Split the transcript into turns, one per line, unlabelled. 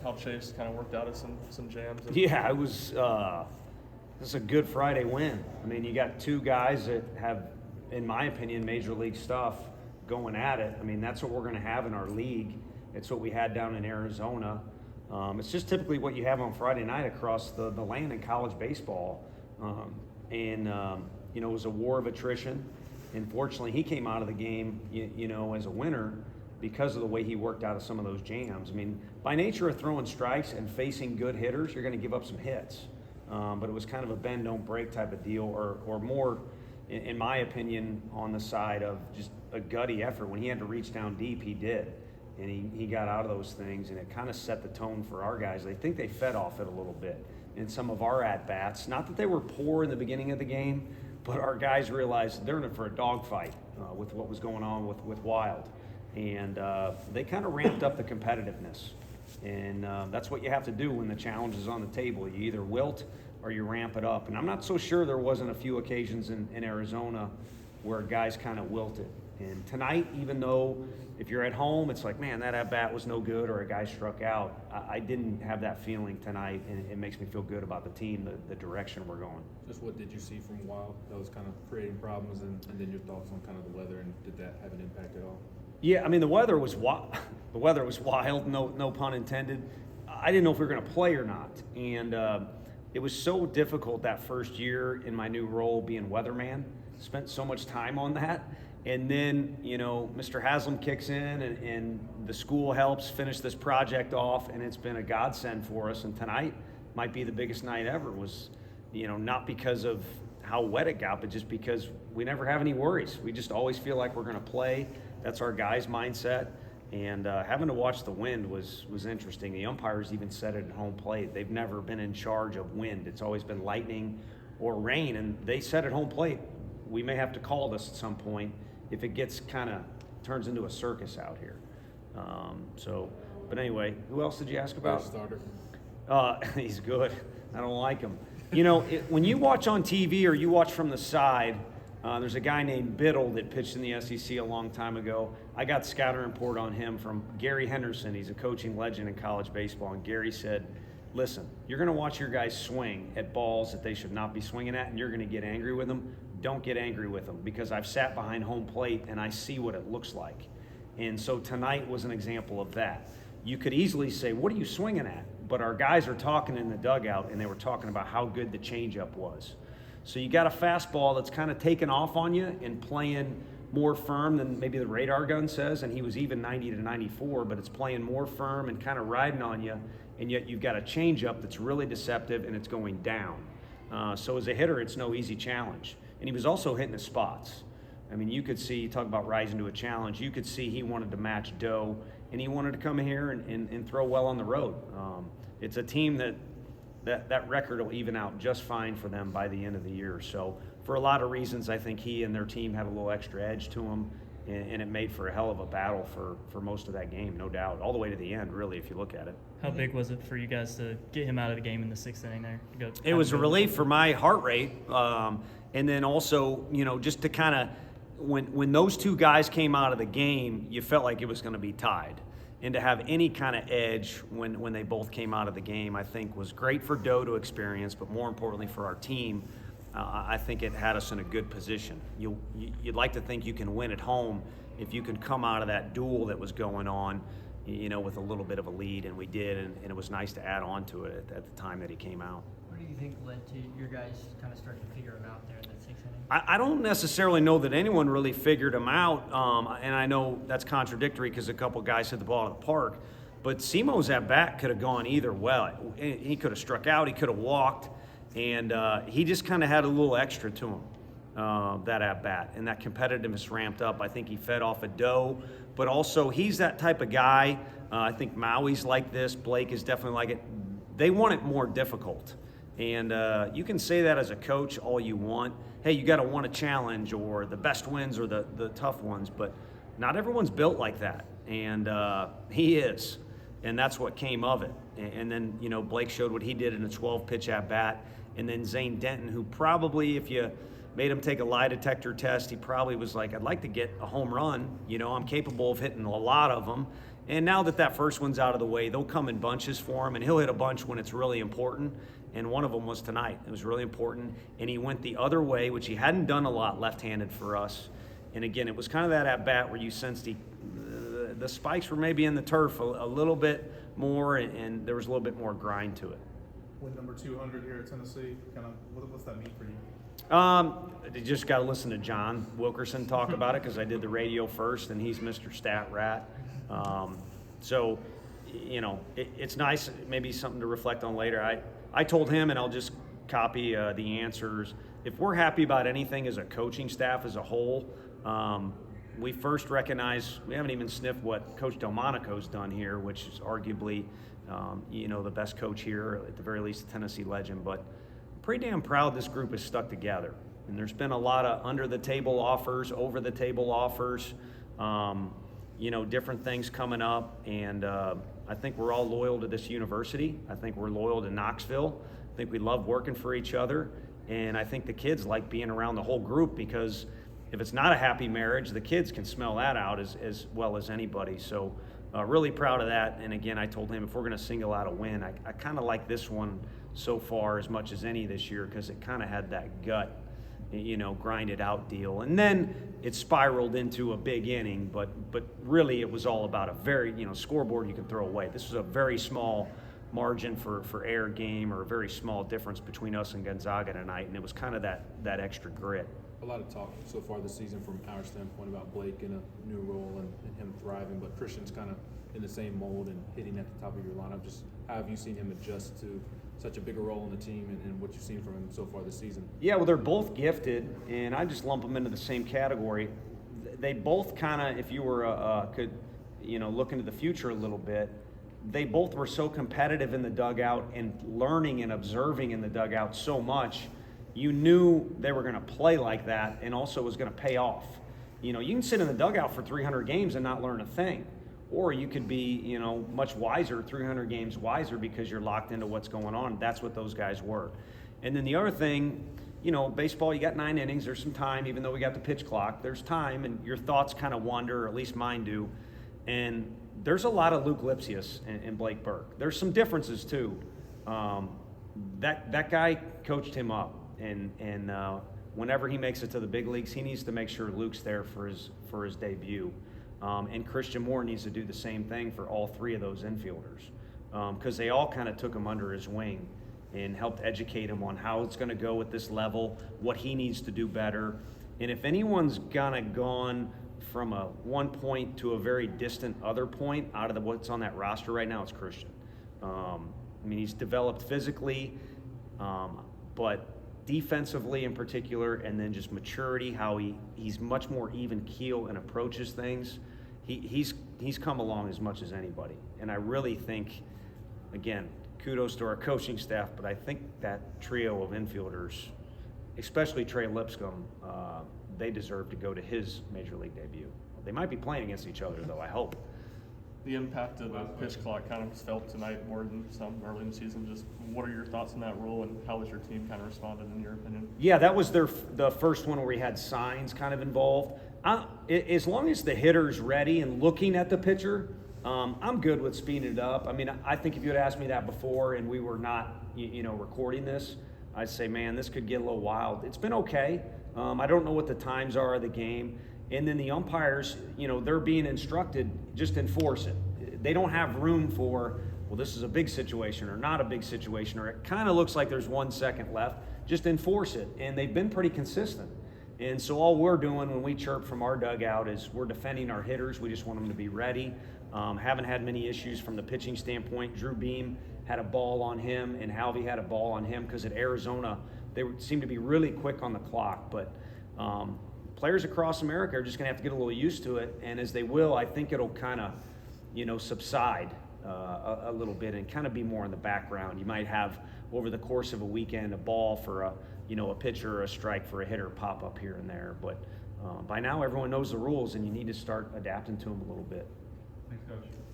how Chase kind of worked out of some jams.
Yeah, it was this is a good Friday win. I mean, you got two guys that have, in my opinion, major league stuff going at it. I mean, that's what we're going to have in our league. It's what we had down in Arizona. It's just typically what you have on Friday night across the land in college baseball. It was a war of attrition. Unfortunately, he came out of the game, as a winner because of the way he worked out of some of those jams. I mean, by nature of throwing strikes and facing good hitters, you're going to give up some hits. But it was kind of a bend, don't break type of deal, or more, in my opinion, on the side of just a gutty effort. When he had to reach down deep, he did. And he got out of those things, and it kind of set the tone for our guys. I think they fed off it a little bit in some of our at-bats. Not that they were poor in the beginning of the game, but our guys realized they're in it for a dogfight with what was going on with Wild. And they kind of ramped up the competitiveness. And that's what you have to do when the challenge is on the table. You either wilt or you ramp it up. And I'm not so sure there wasn't a few occasions in Arizona where guys kind of wilted. And tonight, even though if you're at home, it's like, man, that at-bat was no good or a guy struck out, I didn't have that feeling tonight, and it makes me feel good about the team, the direction we're going.
Just what did you see from Wild that was kind of creating problems, and then your thoughts on kind of the weather, and did that have an impact at all?
Yeah, I mean, the weather was wild, no pun intended. I didn't know if we were going to play or not, and it was so difficult that first year in my new role being weatherman. Spent so much time on that. And then, Mr. Haslam kicks in and the school helps finish this project off, and it's been a godsend for us. And tonight might be the biggest night ever. Was, not because of how wet it got, but just because we never have any worries. We just always feel like we're going to play. That's our guys' mindset. And having to watch the wind was interesting. The umpires even said it at home plate. They've never been in charge of wind. It's always been lightning or rain. And they said at home plate, we may have to call this at some point if it gets turns into a circus out here. But anyway, who else did you ask about?
Starter.
He's good. I don't like him. When you watch on TV or you watch from the side, there's a guy named Biddle that pitched in the SEC a long time ago. I got scouting report on him from Gary Henderson. He's a coaching legend in college baseball. And Gary said, listen, you're going to watch your guys swing at balls that they should not be swinging at, and you're going to get angry with them. Don't get angry with them, because I've sat behind home plate and I see what it looks like. And so tonight was an example of that. You could easily say, what are you swinging at? But our guys are talking in the dugout, and they were talking about how good the changeup was. So you got a fastball that's kind of taken off on you and playing more firm than maybe the radar gun says, and he was even 90 to 94, but it's playing more firm and kind of riding on you, and yet you've got a changeup that's really deceptive and it's going down. So as a hitter, it's no easy challenge. And he was also hitting the spots. I mean, you could see, talk about rising to a challenge, you could see he wanted to match Doe, and he wanted to come here and throw well on the road. It's a team that record will even out just fine for them by the end of the year. So for a lot of reasons, I think he and their team had a little extra edge to them, and it made for a hell of a battle for most of that game, no doubt, all the way to the end, really, if you look at it.
How big was it for you guys to get him out of the game in the sixth inning there?
It was a relief for my heart rate, and then also, just to kind of, when those two guys came out of the game, you felt like it was going to be tied. And to have any kind of edge when they both came out of the game, I think was great for Doe to experience, but more importantly for our team, I think it had us in a good position. You'd like to think you can win at home if you can come out of that duel that was going on, with a little bit of a lead, and we did, and it was nice to add on to it at the time that he came out.
What do you think led to your guys kind of starting to figure him out there in that sixth inning?
I don't necessarily know that anyone really figured him out, and I know that's contradictory because a couple guys hit the ball out of the park, but Simo's at-bat could have gone either way. He could have struck out, he could have walked, and he just kind of had a little extra to him, that at-bat, and that competitiveness ramped up. I think he fed off a Doe, but also he's that type of guy. I think Maui's like this. Blake is definitely like it. They want it more difficult. And you can say that as a coach all you want. Hey, you got to want a challenge, or the best wins or the tough ones, but not everyone's built like that. And he is. And that's what came of it. And then, Blake showed what he did in a 12-pitch at-bat. And then Zane Denton, who probably, if you made him take a lie detector test, he probably was like, I'd like to get a home run. I'm capable of hitting a lot of them. And now that first one's out of the way, they'll come in bunches for him, and he'll hit a bunch when it's really important. And one of them was tonight. It was really important. And he went the other way, which he hadn't done a lot left-handed for us. And again, it was kind of that at-bat where you sensed the spikes were maybe in the turf a little bit more, and there was a little bit more grind to it.
Win number 200 here at Tennessee, kind of what's that mean for you?
You just got to listen to John Wilkerson talk about it, because I did the radio first, and he's Mr. Stat Rat. So, you know, it's nice, maybe something to reflect on later. I told him, and I'll just copy the answers. If we're happy about anything as a coaching staff as a whole, we first recognize we haven't even sniffed what Coach Delmonico's done here, which is arguably, the best coach here, at the very least, a Tennessee legend. But I'm pretty damn proud this group is stuck together. And there's been a lot of under-the-table offers, over-the-table offers, different things coming up. And I think we're all loyal to this university. I think we're loyal to Knoxville. I think we love working for each other. And I think the kids like being around the whole group, because if it's not a happy marriage, the kids can smell that out as well as anybody. So really proud of that. And again, I told him if we're going to single out a win, I kind of like this one so far as much as any this year, because it kind of had that gut, grinded out deal. And then it spiraled into a big inning, but really it was all about a very, scoreboard you can throw away. This was a very small margin for error game, or a very small difference between us and Gonzaga tonight, and it was kind of that extra grit.
A lot of talk so far this season from our standpoint about Blake in a new role and him thriving, but Christian's kind of in the same mold and hitting at the top of your lineup. Just how have you seen him adjust to such a bigger role in the team, and what you've seen from him so far this season? Yeah,
well, they're both gifted, and I just lump them into the same category. They both kind of, if you were could look into the future a little bit, they both were so competitive in the dugout and learning and observing in the dugout so much. You knew they were going to play like that, and also it was going to pay off. You can sit in the dugout for 300 games and not learn a thing. Or you could be, much wiser, 300 games wiser, because you're locked into what's going on. That's what those guys were. And then the other thing, baseball, you got 9 innings. There's some time, even though we got the pitch clock. There's time, and your thoughts kind of wander, or at least mine do. And there's a lot of Luke Lipsius and Blake Burke. There's some differences, too. That guy coached him up. And whenever he makes it to the big leagues, he needs to make sure Luke's there for his debut. And Christian Moore needs to do the same thing for all 3 of those infielders, because they all kind of took him under his wing and helped educate him on how it's going to go at this level, what he needs to do better. And if anyone's gone from a one point to a very distant other point out of what's on that roster right now, it's Christian. He's developed physically, but defensively in particular, and then just maturity, how he's much more even keel and approaches things. He's come along as much as anybody. And I really think, again, kudos to our coaching staff, but I think that trio of infielders, especially Trey Lipscomb, they deserve to go to his major league debut. They might be playing against each other, though, I hope.
The impact of the pitch clock kind of was felt tonight more than some early in the season. Just what are your thoughts on that rule, and how has your team kind of responded, in your opinion?
Yeah, that was the first one where we had signs kind of involved. As long as the hitter's ready and looking at the pitcher, I'm good with speeding it up. I think if you had asked me that before and we were not, recording this, I'd say, man, this could get a little wild. It's been okay. I don't know what the times are of the game. And then the umpires, they're being instructed, just enforce it. They don't have room for, well, this is a big situation or not a big situation, or it kind of looks like there's 1 second left. Just enforce it. And they've been pretty consistent. And so all we're doing when we chirp from our dugout is we're defending our hitters. We just want them to be ready. Haven't had many issues from the pitching standpoint. Drew Beam had a ball on him, and Halvey had a ball on him, because at Arizona, they seem to be really quick on the clock. But players across America are just going to have to get a little used to it, and as they will, I think it'll kind of, subside a little bit and kind of be more in the background. You might have, over the course of a weekend, a ball for a pitcher or a strike for a hitter pop up here and there. But by now, everyone knows the rules, and you need to start adapting to them a little bit.
Thanks, Coach.